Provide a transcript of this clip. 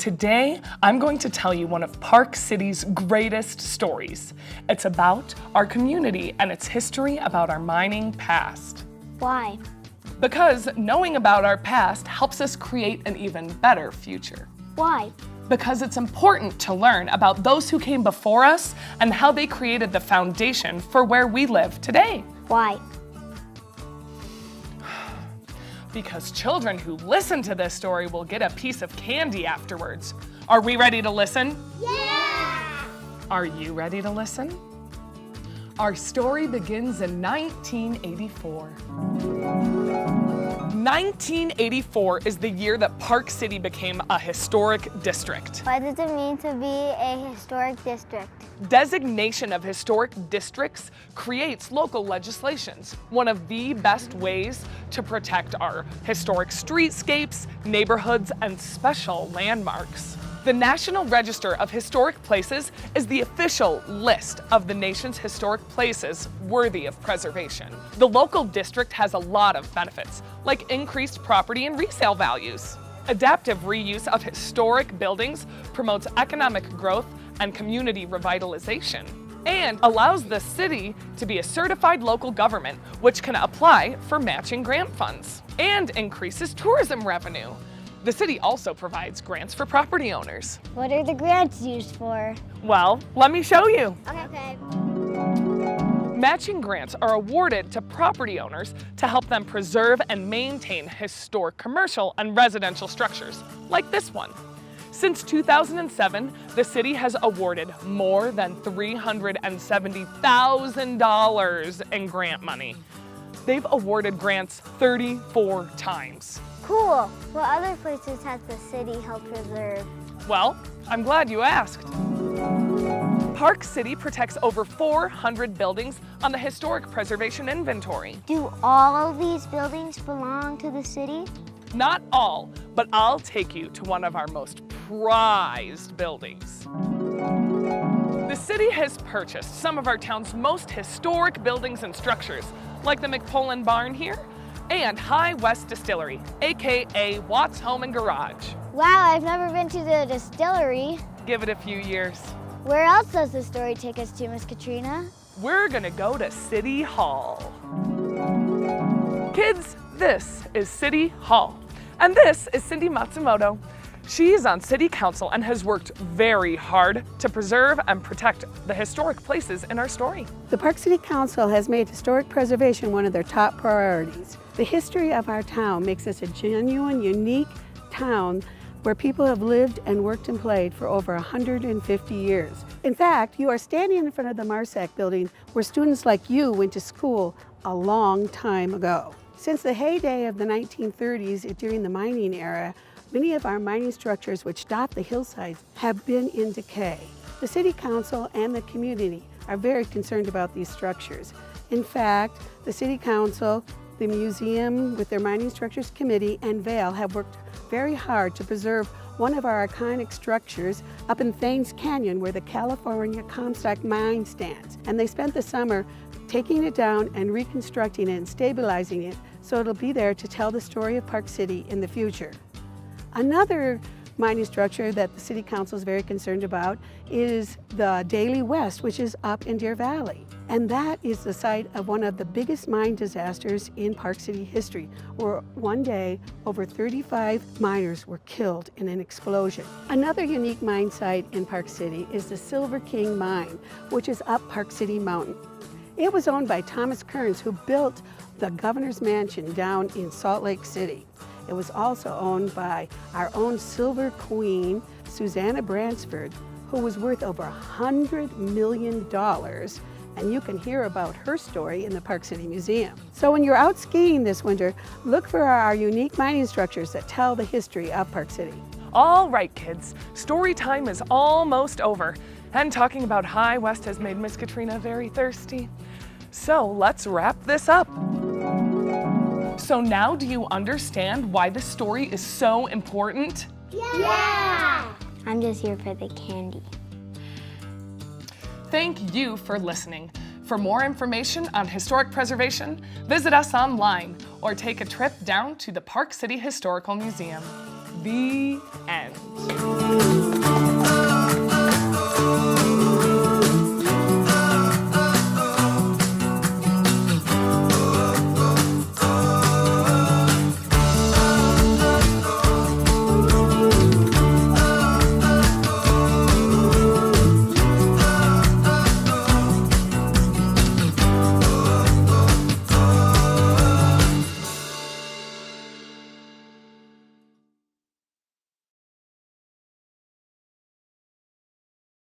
Today, I'm going to tell you one of Park City's greatest stories. It's about our community and its history about our mining past. Why? Because knowing about our past helps us create an even better future. Why? Because it's important to learn about those who came before us and how they created the foundation for where we live today. Why? Because children who listen to this story will get a piece of candy afterwards. Are we ready to listen? Yeah! Are you ready to listen? Our story begins in 1984. 1984 is the year that Park City became a historic district. What does it mean to be a historic district? Designation of historic districts creates local legislations, one of the best ways to protect our historic streetscapes, neighborhoods, and special landmarks. The National Register of Historic Places is the official list of the nation's historic places worthy of preservation. The local district has a lot of benefits, like increased property and resale values. Adaptive reuse of historic buildings promotes economic growth and community revitalization, and allows the city to be a certified local government, which can apply for matching grant funds, and increases tourism revenue. The city also provides grants for property owners. What are the grants used for? Well, let me show you. Okay. Matching grants are awarded to property owners to help them preserve and maintain historic commercial and residential structures, like this one. Since 2007, the city has awarded more than $370,000 in grant money. They've awarded grants 34 times. Cool. What other places has the city helped preserve? Well, I'm glad you asked. Park City protects over 400 buildings on the Historic Preservation Inventory. Do all of these buildings belong to the city? Not all, but I'll take you to one of our most prized buildings. The city has purchased some of our town's most historic buildings and structures, like the McPolin Barn here, and High West Distillery, AKA Watts Home and Garage. Wow, I've never been to the Distillery. Give it a few years. Where else does the story take us to, Miss Katrina? We're gonna go to City Hall. Kids, this is City Hall. And this is Cindy Matsumoto. She's on City Council and has worked very hard to preserve and protect the historic places in our story. The Park City Council has made historic preservation one of their top priorities. The history of our town makes us a genuine, unique town where people have lived and worked and played for over 150 years. In fact, you are standing in front of the Marsac building where students like you went to school a long time ago. Since the heyday of the 1930s during the mining era, many of our mining structures which dot the hillsides have been in decay. The City Council and the community are very concerned about these structures. In fact, the City Council, the museum with their Mining Structures Committee, and Vail have worked very hard to preserve one of our iconic structures up in Thames Canyon where the California Comstock mine stands. And they spent the summer taking it down and reconstructing it and stabilizing it so it'll be there to tell the story of Park City in the future. Another mining structure that the City Council is very concerned about is the Daily West, which is up in Deer Valley. And that is the site of one of the biggest mine disasters in Park City history, where one day over 35 miners were killed in an explosion. Another unique mine site in Park City is the Silver King Mine, which is up Park City Mountain. It was owned by Thomas Kearns, who built the governor's mansion down in Salt Lake City. It was also owned by our own Silver Queen, Susanna Bransford, who was worth over $100 million, and you can hear about her story in the Park City Museum. So when you're out skiing this winter, look for our unique mining structures that tell the history of Park City. All right, kids, story time is almost over, and talking about High West has made Miss Katrina very thirsty. So let's wrap this up. So now do you understand why this story is so important? Yeah! I'm just here for the candy. Thank you for listening. For more information on historic preservation, visit us online or take a trip down to the Park City Historical Museum. The end.